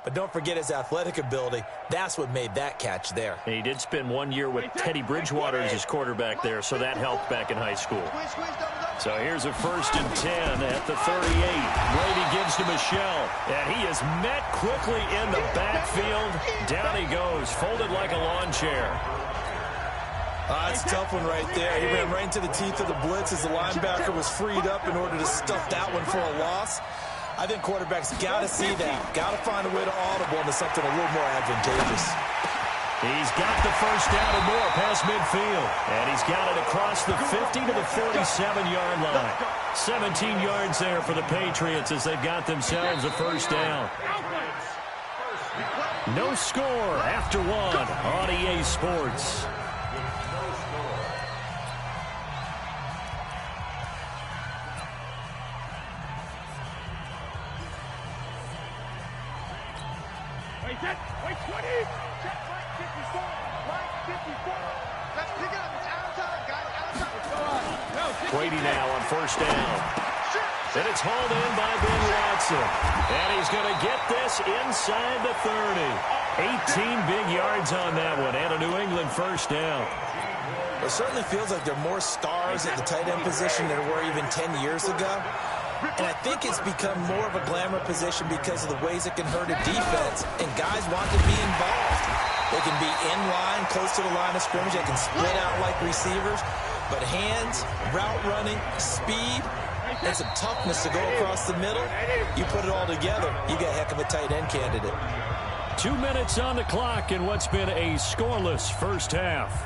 But don't forget his athletic ability. That's what made that catch there. He did spend 1 year with Teddy Bridgewater as his quarterback there, so that helped back in high school. So here's a 1st and 10 at the 38. Brady gives to Michel, and he is met quickly in the backfield. Down he goes, folded like a lawn chair. That's a tough one right there. He ran right into the teeth of the blitz as the linebacker was freed up in order to stuff that one for a loss. I think quarterbacks got to see that. Got to find a way to audible into something a little more advantageous. He's got the 1st down and more past midfield. And he's got it across the 50 to the 47-yard line. 17 yards there for the Patriots as they've got themselves a 1st down. No score after one on EA Sports. Brady now on 1st down. And it's hauled in by Ben Watson. And he's going to get this inside the 30. 18 big yards on that one. And a New England 1st down. It certainly feels like there are more stars at the tight end position than there were even 10 years ago. And I think it's become more of a glamour position because of the ways it can hurt a defense. And guys want to be involved. They can be in line, close to the line of scrimmage. They can split out like receivers. But hands, route running, speed, and some toughness to go across the middle, you put it all together, you got a heck of a tight end candidate. 2 minutes on the clock in what's been a scoreless 1st half.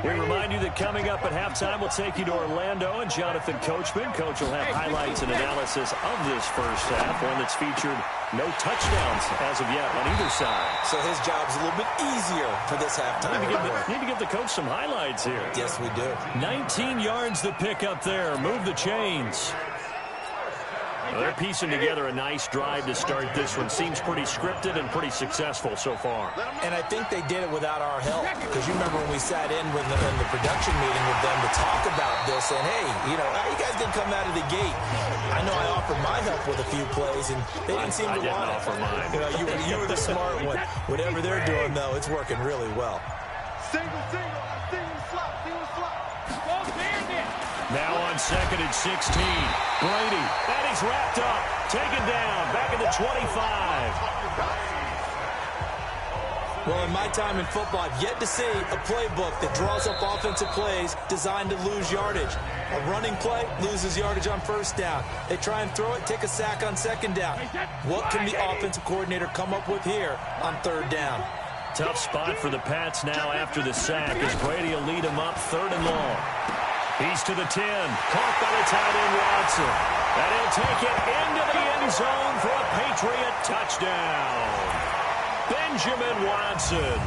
We remind you that coming up at halftime, we'll take you to Orlando and Jonathan Coachman. Coach will have highlights and analysis of this 1st half, one that's featured no touchdowns as of yet on either side. So his job's a little bit easier for this halftime. Need to give the coach some highlights here. Yes, we do. 19 yards to pick up there. Move the chains. Well, they're piecing together a nice drive to start this one. Seems pretty scripted and pretty successful so far. And I think they did it without our help. Because you remember when we sat in with in the production meeting with them to talk about this. And, hey, you know, how you guys didn't come out of the gate? I know I offered my help with a few plays, and they didn't seem to want it. I didn't offer mine. You know, you were the smart one. Whatever they're doing, though, it's working really well. Single slot. Now on 2nd and 16. Brady. And he's wrapped up. Taken down. Back at the 25. Well, in my time in football, I've yet to see a playbook that draws up offensive plays designed to lose yardage. A running play loses yardage on 1st down. They try and throw it, take a sack on 2nd down. What can the offensive coordinator come up with here on 3rd down? Tough spot for the Pats now after the sack as Brady will lead him up 3rd and long. He's to the 10. Caught by the tight end, Watson. And he'll take it into the end zone for a Patriot touchdown. Benjamin Watson.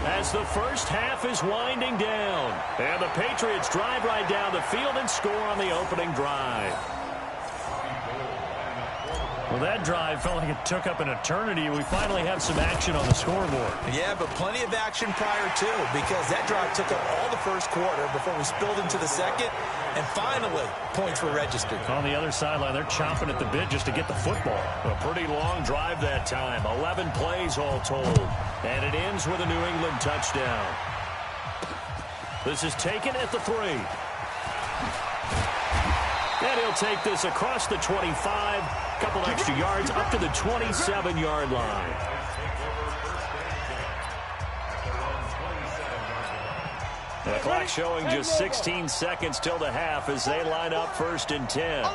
As the 1st half is winding down. And the Patriots drive right down the field and score on the opening drive. Well, that drive felt like it took up an eternity. We finally have some action on the scoreboard. Yeah, but plenty of action prior to, because that drive took up all the 1st quarter before we spilled into the 2nd, and finally, points were registered. On the other sideline, they're chomping at the bit just to get the football. A pretty long drive that time. 11 plays all told. And it ends with a New England touchdown. This is taken at the 3. And he'll take this across the 25. Couple extra yards up to the 27-yard line. The clock showing just 16 seconds till the half as they line up 1st and 10.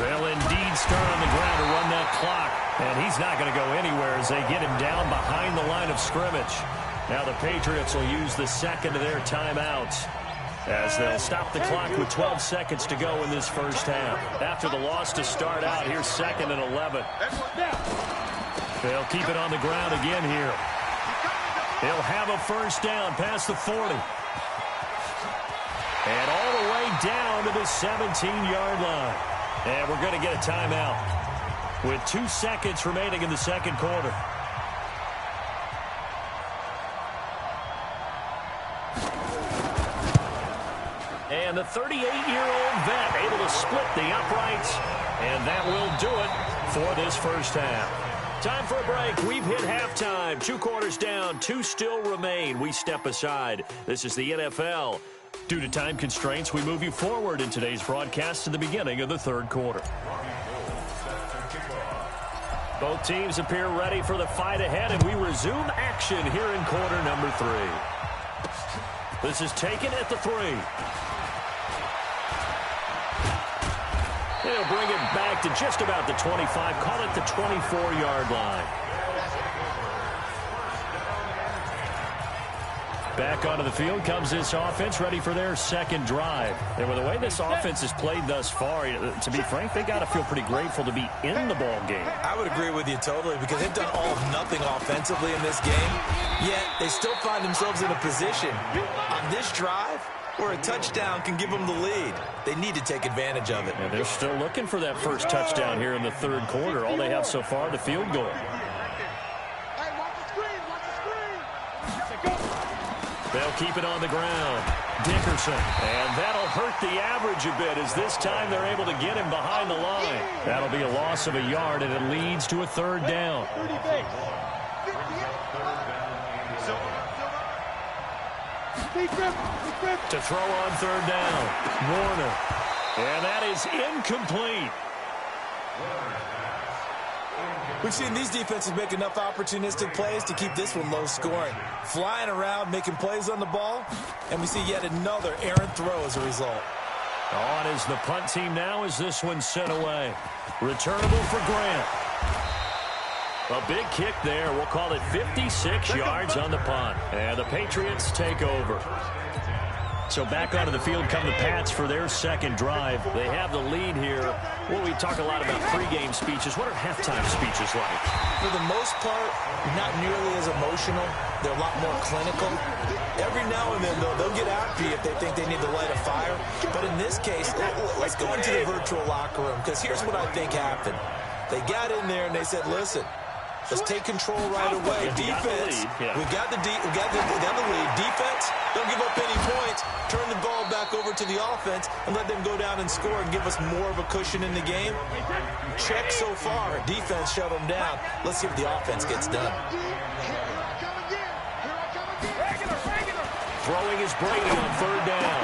They'll indeed start on the ground to run that clock. And he's not going to go anywhere as they get him down behind the line of scrimmage. Now the Patriots will use the 2nd of their timeouts, as they'll stop the clock with 12 seconds to go in this 1st half. After the loss to start out, here's 2nd and 11. They'll keep it on the ground again here. He'll have a 1st down past the 40. And all the way down to the 17-yard line. And we're going to get a timeout. with 2 seconds remaining in the second quarter. And the 38-year-old vet able to split the uprights, and that will do it for this first half. Time for a break. We've hit halftime. 2 quarters down, 2 still remain. We step aside. This is the NFL. Due to time constraints, we move you forward in today's broadcast to the beginning of the third quarter. Both teams appear ready for the fight ahead, and we resume action here in quarter number 3. This is taken at the 3. They'll bring it back to just about the 25, call it the 24-yard line. Back onto the field comes this offense, ready for their second drive. And with the way this offense has played thus far, to be frank, they got to feel pretty grateful to be in the ball game. I would agree with you totally, because they've done all of nothing offensively in this game, yet they still find themselves in a position on this drive where a touchdown can give them the lead. They need to take advantage of it. And they're still looking for that first touchdown here in the third quarter. All they have so far, the field goal. They'll keep it on the ground. Dickerson. And that'll hurt the average a bit, as this time they're able to get him behind the line. That'll be a loss of a yard, and it leads to a third down. To throw on third down. Warner. And that is incomplete. We've seen these defenses make enough opportunistic plays to keep this one low scoring. Flying around, making plays on the ball, and we see yet another errant throw as a result. On is the punt team now as this one's sent away. Returnable for Grant. A big kick there. We'll call it 56 yards on the punt. And the Patriots take over. So back onto the field come the Pats for their second drive. They have the lead here. Well, we talk a lot about pregame speeches. What are halftime speeches like? For the most part, not nearly as emotional. They're a lot more clinical. Every now and then, though, they'll get after you if they think they need to light a fire. But in this case, let's go into the virtual locker room, because here's what I think happened. They got in there and they said, listen, let's take control right away. Defense, we got the lead. Defense, don't give up any points. Turn the ball back over to the offense and let them go down and score and give us more of a cushion in the game. Check so far. Defense shut them down. Let's see if the offense gets done. Throwing is Brady on third down.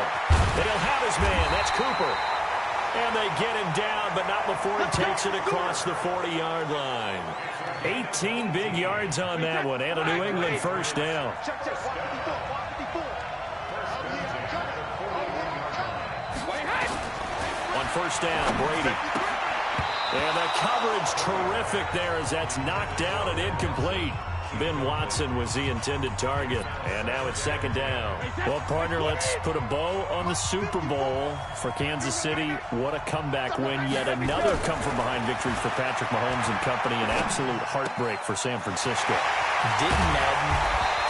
They'll have his man. That's Cooper. And they get him down, but not before he takes it across the 40-yard line. 18 big yards on that one, and a New England first down. On first down, Brady. And the coverage terrific there as that's knocked down and incomplete. Ben Watson was the intended target, and now it's second down. Well, partner, let's put a bow on the Super Bowl for Kansas City. What a comeback win. Yet another come-from-behind victory for Patrick Mahomes and company. An absolute heartbreak for San Francisco. Didn't Madden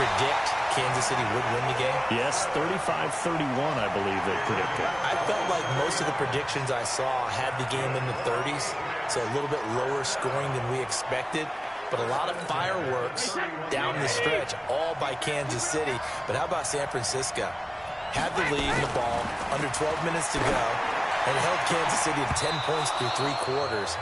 predict Kansas City would win the game? Yes, 35-31, I believe they predicted. I felt like most of the predictions I saw had the game in the 30s, so a little bit lower scoring than we expected. But a lot of fireworks down the stretch, all by Kansas City. But how about San Francisco? Had the lead in the ball, under 12 minutes to go, and held Kansas City to 10 points through 3 quarters.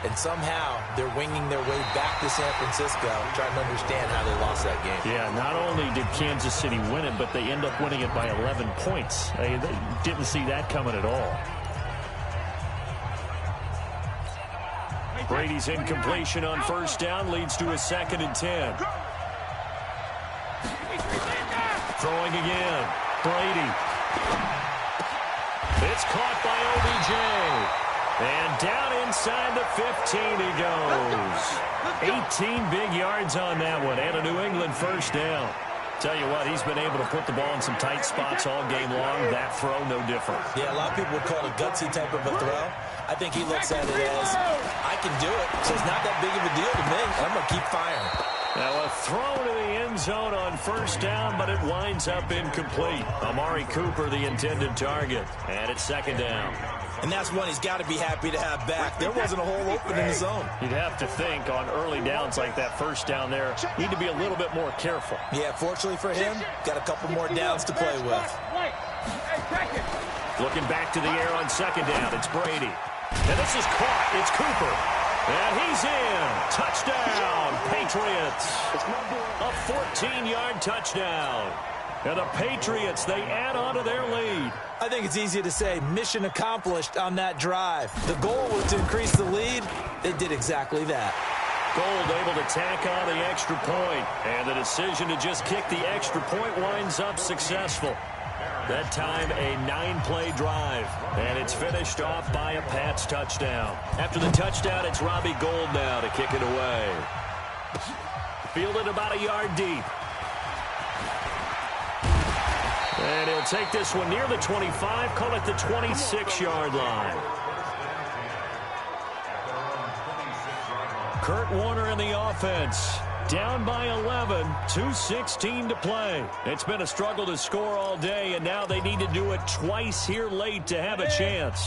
And somehow they're winging their way back to San Francisco, trying to understand how they lost that game. Yeah, not only did Kansas City win it, but they end up winning it by 11 points. They didn't see that coming at all. Brady's incompletion on first down leads to a 2nd and 10. Throwing again. Brady. It's caught by OBJ. And down inside the 15 he goes. 18 big yards on that one, and a New England first down. Tell you what, he's been able to put the ball in some tight spots all game long. That throw, no different. Yeah, a lot of people would call it a gutsy type of a throw. I think he looks at it as, I can do it, so it's not that big of a deal to me. I'm going to keep firing. Now a throw to the end zone on first down, but it winds up incomplete. Amari Cooper, the intended target, and it's second down. And that's one he's got to be happy to have back. There wasn't a hole open in the zone. You'd have to think on early downs like that first down there, need to be a little bit more careful. Yeah, fortunately for him, got a couple more downs to play with. Looking back to the air on second down, it's Brady. And this is caught. It's Cooper. And he's in. Touchdown, Patriots. A 14-yard touchdown. And the Patriots, they add on to their lead. I think it's easy to say mission accomplished on that drive. The goal was to increase the lead. They did exactly that. Gold able to tack on the extra point. And the decision to just kick the extra point winds up successful. That time, a 9-play drive. And it's finished off by a Pats touchdown. After the touchdown, it's Robbie Gould now to kick it away. Fielded about a yard deep. And he'll take this one near the 25, call it the 26-yard line. Kurt Warner in the offense. Down by 11, 2:16 to play. It's been a struggle to score all day, and now they need to do it twice here late to have a chance.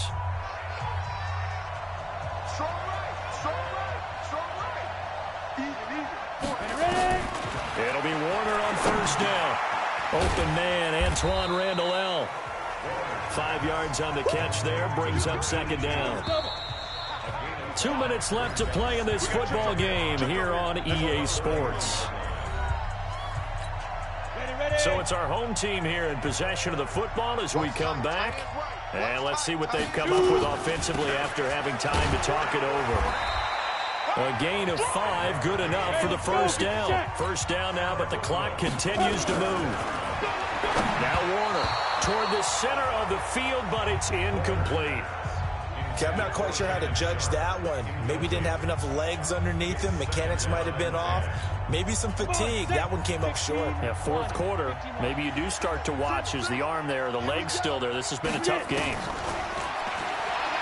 Strong right. It'll be Warner on first down. Open man, Antoine Randall. 5 yards on the catch there, brings up second down. 2 minutes left to play in this football game here on EA Sports. So it's our home team here in possession of the football as we come back. And let's see what they've come up with offensively after having time to talk it over. A gain of 5, good enough for the first down. First down now, but the clock continues to move. Now Warner toward the center of the field, but it's incomplete. Okay, I'm not quite sure how to judge that one. Maybe didn't have enough legs underneath him. Mechanics might have been off. Maybe some fatigue. That one came up short. Yeah, fourth quarter, maybe you do start to watch. Is the arm there, the leg's still there? This has been a tough game.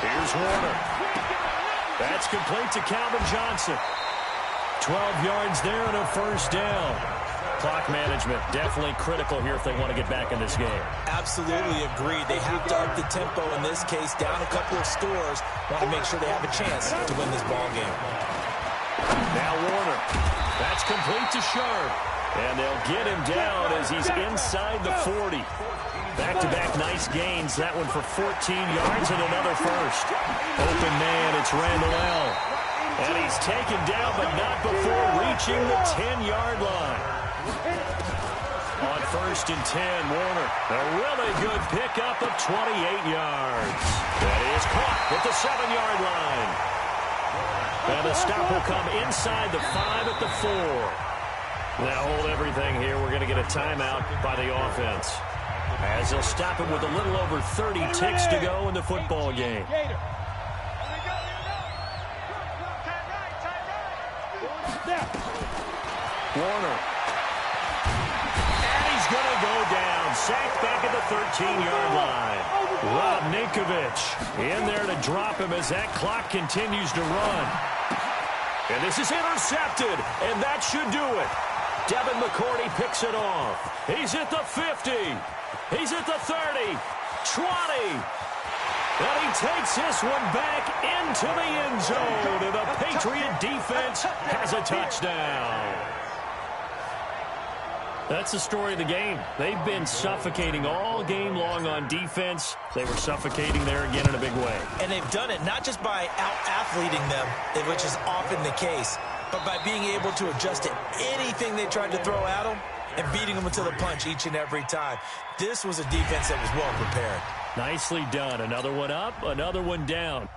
Here's Warner. That's complete to Calvin Johnson. 12 yards there and a first down. Clock management definitely critical here if they want to get back in this game. Absolutely agreed. They have to up the tempo in this case, down a couple of scores. Want to make sure they have a chance to win this ball game. Now Warner. That's complete to Sharp. And they'll get him down as he's inside the 40. Back-to-back nice gains. That one for 14 yards and another first. Open man, it's Randall L. And he's taken down, but not before reaching the 10-yard line. On first and 10, Warner. A really good pickup of 28 yards. That is caught at the 7-yard line. And the stop will come inside the 5 at the 4. Now hold everything here. We're going to get a timeout by the offense, as they'll stop it with a little over 30 ticks to go in the football game. Warner. And he's going to go down. Sacked back at the 13-yard line. Rob Ninkovich in there to drop him as that clock continues to run. And this is intercepted, and that should do it. Devin McCourty picks it off. He's at the 50. He's at the 30. 20. And he takes this one back into the end zone. And the Patriot defense has a touchdown. That's the story of the game. They've been suffocating all game long on defense. They were suffocating there again in a big way. And they've done it not just by out-athleting them, which is often the case, but by being able to adjust to anything they tried to throw at them and beating them until the punch each and every time. This was a defense that was well prepared. Nicely done. Another one up, another one down.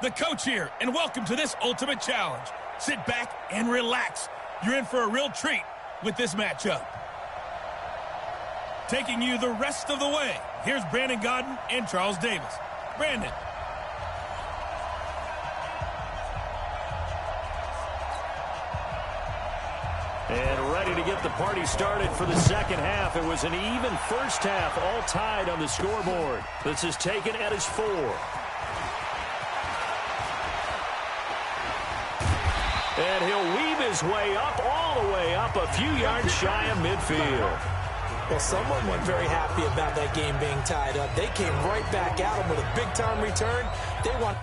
the coach here, and welcome to this ultimate challenge. Sit back and relax. You're in for a real treat with this matchup. Taking you the rest of the way, here's Brandon Gaudin and Charles Davis. Brandon. And ready to get the party started for the second half. It was an even first half, all tied on the scoreboard. This is taken at his 4. And he'll weave his way up, all the way up, a few yards shy of midfield. Well, someone wasn't very happy about that game being tied up. They came right back at him with a big-time return. They want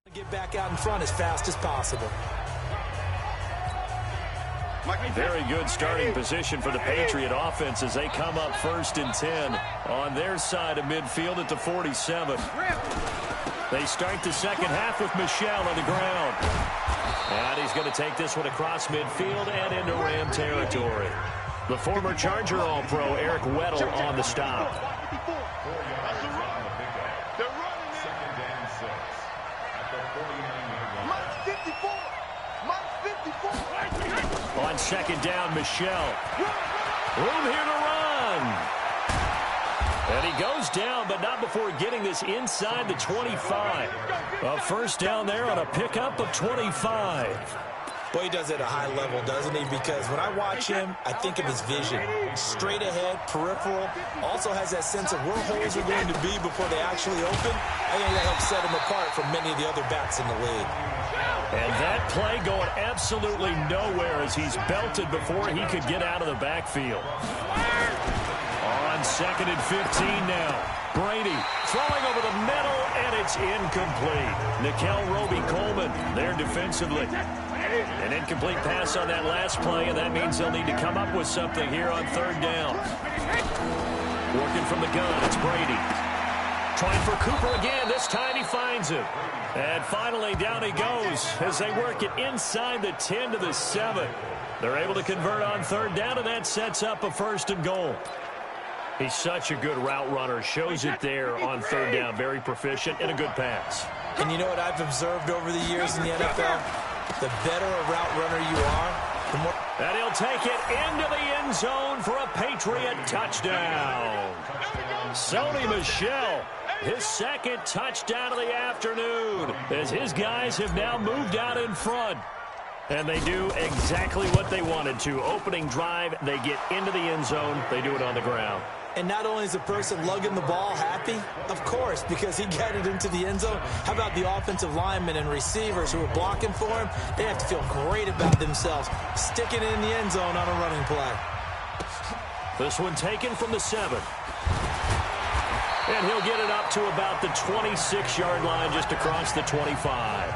to get back out in front as fast as possible. Very good starting position for the Patriot offense as they come up 1st and 10 on their side of midfield at the 47. They start the second half with Michel on the ground. And he's going to take this one across midfield and into Ram territory. The former Charger All-Pro Eric Weddle on the stop. On second down, Michel. Room here to run. And he goes down, but not before getting this inside the 25. A first down there on a pickup of 25. Boy, he does it at a high level, doesn't he? Because when I watch him, I think of his vision. Straight ahead, peripheral. Also has that sense of where holes are going to be before they actually open. I think that helps set him apart from many of the other backs in the league. And that play going absolutely nowhere as he's belted before he could get out of the backfield. On 2nd and 15 now. Brady throwing over the middle, and it's incomplete. Nikel Roby-Coleman there defensively. An incomplete pass on that last play, and that means they'll need to come up with something here on 3rd down. Working from the gun, it's Brady. Trying for Cooper again. This time he finds him. And finally, down he goes as they work it inside the 10 to the 7. They're able to convert on 3rd down, and that sets up a 1st and goal. He's such a good route runner. Shows it there on 3rd down. Very proficient and a good pass. And you know what I've observed over the years in the NFL? The better a route runner you are, the more... And he'll take it into the end zone for a Patriot touchdown. Sony Michel, his 2nd touchdown of the afternoon, as his guys have now moved out in front. And they do exactly what they wanted to. Opening drive, they get into the end zone. They do it on the ground. And not only is the person lugging the ball happy, of course, because he got it into the end zone. How about the offensive linemen and receivers who are blocking for him? They have to feel great about themselves, sticking it in the end zone on a running play. This one taken from the 7. And he'll get it up to about the 26-yard line, just across the 25.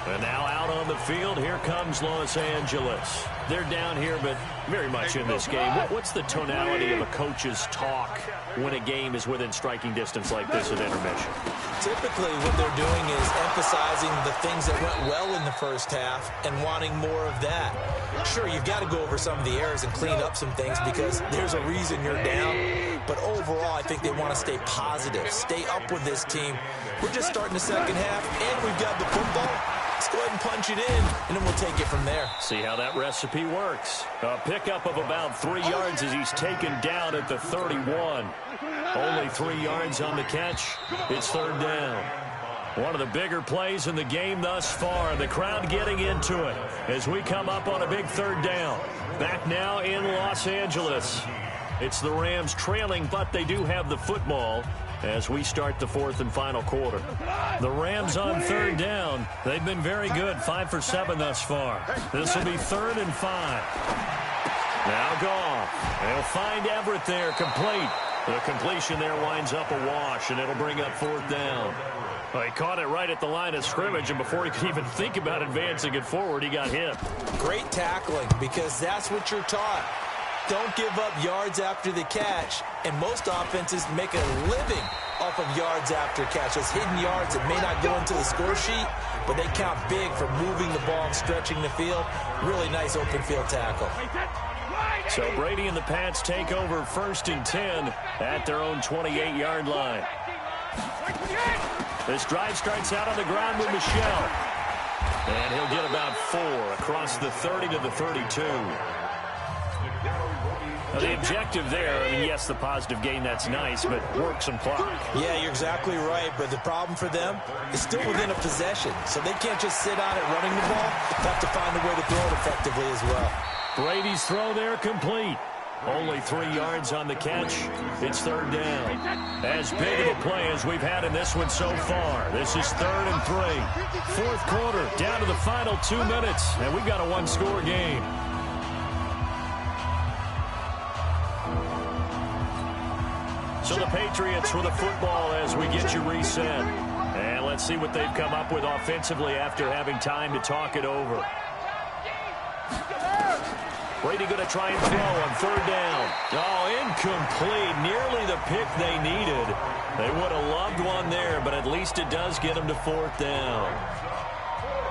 And now out on the field, here comes Los Angeles. They're down here, but very much in this game. What's the tonality of a coach's talk when a game is within striking distance like this at intermission? Typically, what they're doing is emphasizing the things that went well in the first half and wanting more of that. Sure, you've got to go over some of the errors and clean up some things because there's a reason you're down. But overall, I think they want to stay positive, stay up with this team. We're just starting the second half, and we've got the football. Let's go ahead and punch it in, and then we'll take it from there. See how that recipe works. A pickup of about 3 yards as he's taken down at the 31. Only 3 yards on the catch. It's 3rd down. One of the bigger plays in the game thus far. The crowd getting into it as we come up on a big 3rd down. Back now in Los Angeles. It's the Rams trailing, but they do have the football as we start the 4th and final quarter. The Rams on 3rd down. They've been very good, 5 for 7 thus far. This will be 3rd and 5. Now Goff. They'll find Everett there, complete. The completion there winds up a wash, and it'll bring up 4th down. Well, he caught it right at the line of scrimmage, and before he could even think about advancing it forward, he got hit. Great tackling, because that's what you're taught. Don't give up yards after the catch, and most offenses make a living off of yards after catch. Those hidden yards that may not go into the score sheet, but they count big for moving the ball and stretching the field. Really nice open field tackle. So Brady and the Pats take over 1st and 10 at their own 28-yard line. This drive starts out on the ground with Michel. And he'll get about 4 across the 30 to the 32. Now, the objective there, I mean, yes, the positive gain, that's nice, but work some clock. Yeah, you're exactly right, but the problem for them is still within a possession, so they can't just sit on it running the ball. They have to find a way to throw it effectively as well. Brady's throw there complete. Only 3 yards on the catch. It's 3rd down. As big of a play as we've had in this one so far. This is 3rd and 3. 4th quarter, down to the final 2 minutes, and we've got a 1-score game. So the Patriots with the football as we get you reset. And let's see what they've come up with offensively after having time to talk it over. Brady going to try and throw on 3rd down. Oh, incomplete. Nearly the pick they needed. They would have loved one there, but at least it does get them to 4th down.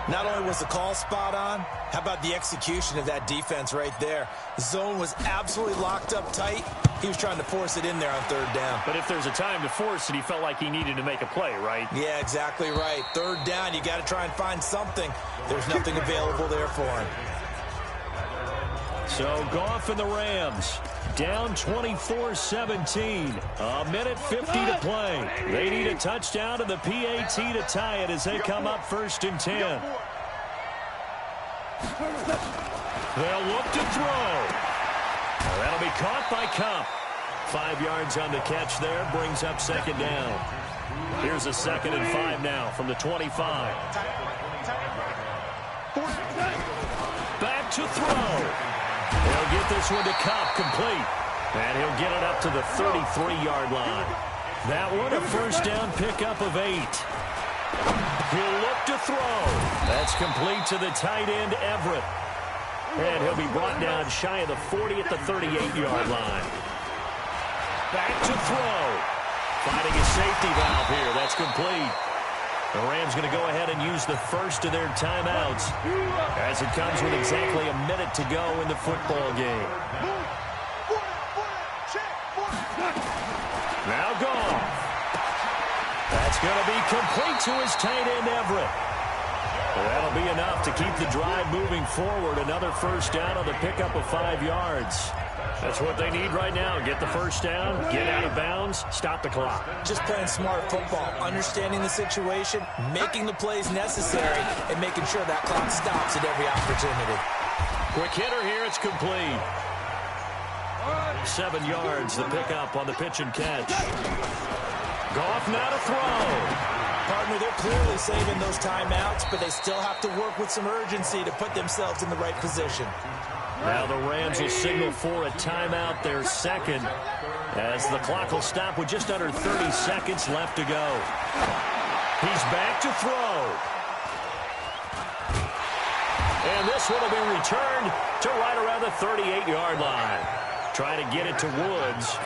Not only was the call spot on, how about the execution of that defense right there? The zone was absolutely locked up tight. He was trying to force it in there on 3rd down. But if there's a time to force it, he felt like he needed to make a play, right? Yeah, exactly right. 3rd down, you got to try and find something. There's nothing available there for him. So Goff and the Rams down 24-17. A minute 50 to play. They need a touchdown to the PAT to tie it as they come up 1st and 10. They'll look to throw. That'll be caught by Cup. 5 yards on the catch there. Brings up 2nd down. Here's a 2nd and 5 now from the 25. Back to throw. He'll get this one to Cup, complete. And he'll get it up to the 33-yard line. That one a 1st down pickup of 8. He'll look to throw. That's complete to the tight end, Everett. And he'll be brought down shy of the 40 at the 38-yard line. Back to throw. Finding a safety valve here. That's complete. The Rams going to go ahead and use the first of their timeouts as it comes with exactly a minute to go in the football game. Now Goff. That's going to be complete to his tight end, Everett. That'll be enough to keep the drive moving forward. Another 1st down on the pickup of 5 yards. That's what they need right now. Get the 1st down, get out of bounds, stop the clock. Just playing smart football, understanding the situation, making the plays necessary, and making sure that clock stops at every opportunity. Quick hitter here, it's complete. 7 yards, the pickup on the pitch and catch. Goff now to throw. Partner, they're clearly saving those timeouts, but they still have to work with some urgency to put themselves in the right position. Now the Rams will signal for a timeout, their 2nd, as the clock will stop with just under 30 seconds left to go. He's back to throw. And this one will be returned to right around the 38-yard line. Trying to get it to Woods.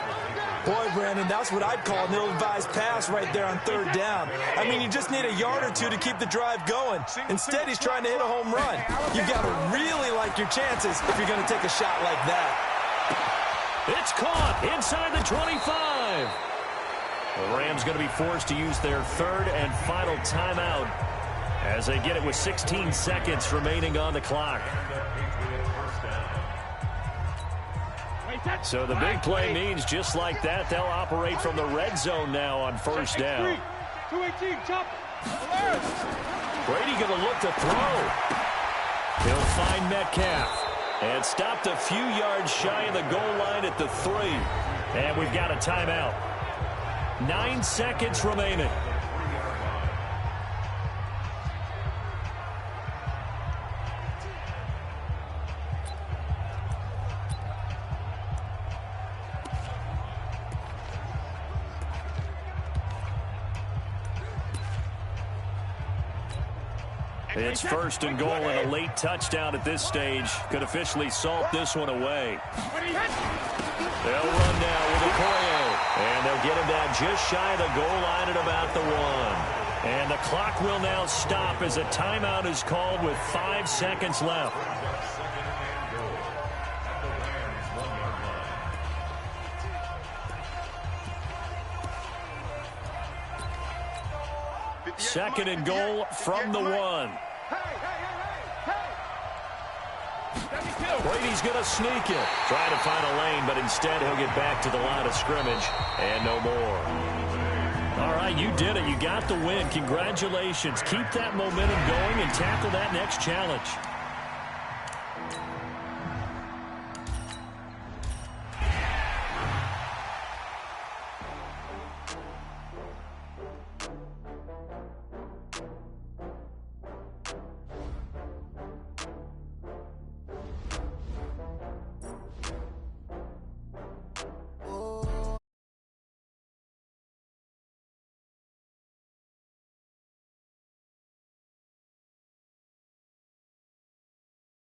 Boy, Brandon, that's what I'd call an ill-advised pass right there on 3rd down. I mean, you just need a yard or 2 to keep the drive going. Instead, he's trying to hit a home run. You've got to really like your chances if you're going to take a shot like that. It's caught inside the 25. The Rams going to be forced to use their 3rd and final timeout as they get it with 16 seconds remaining on the clock. So the big play means just like that, they'll operate from the red zone now on 1st down. Brady going to look to throw. He'll find Metcalf. And stopped a few yards shy of the goal line at the 3. And we've got a timeout. 9 seconds remaining. It's 1st and goal and a late touchdown at this stage could officially salt this one away. They'll run now with Okoye. And they'll get him down just shy of the goal line at about the 1. And the clock will now stop as a timeout is called with 5 seconds left. Second and goal from the 1. Brady's going to sneak it. Trying to find a lane, but instead he'll get back to the line of scrimmage and no more. All right, you did it. You got the win. Congratulations. Keep that momentum going and tackle that next challenge.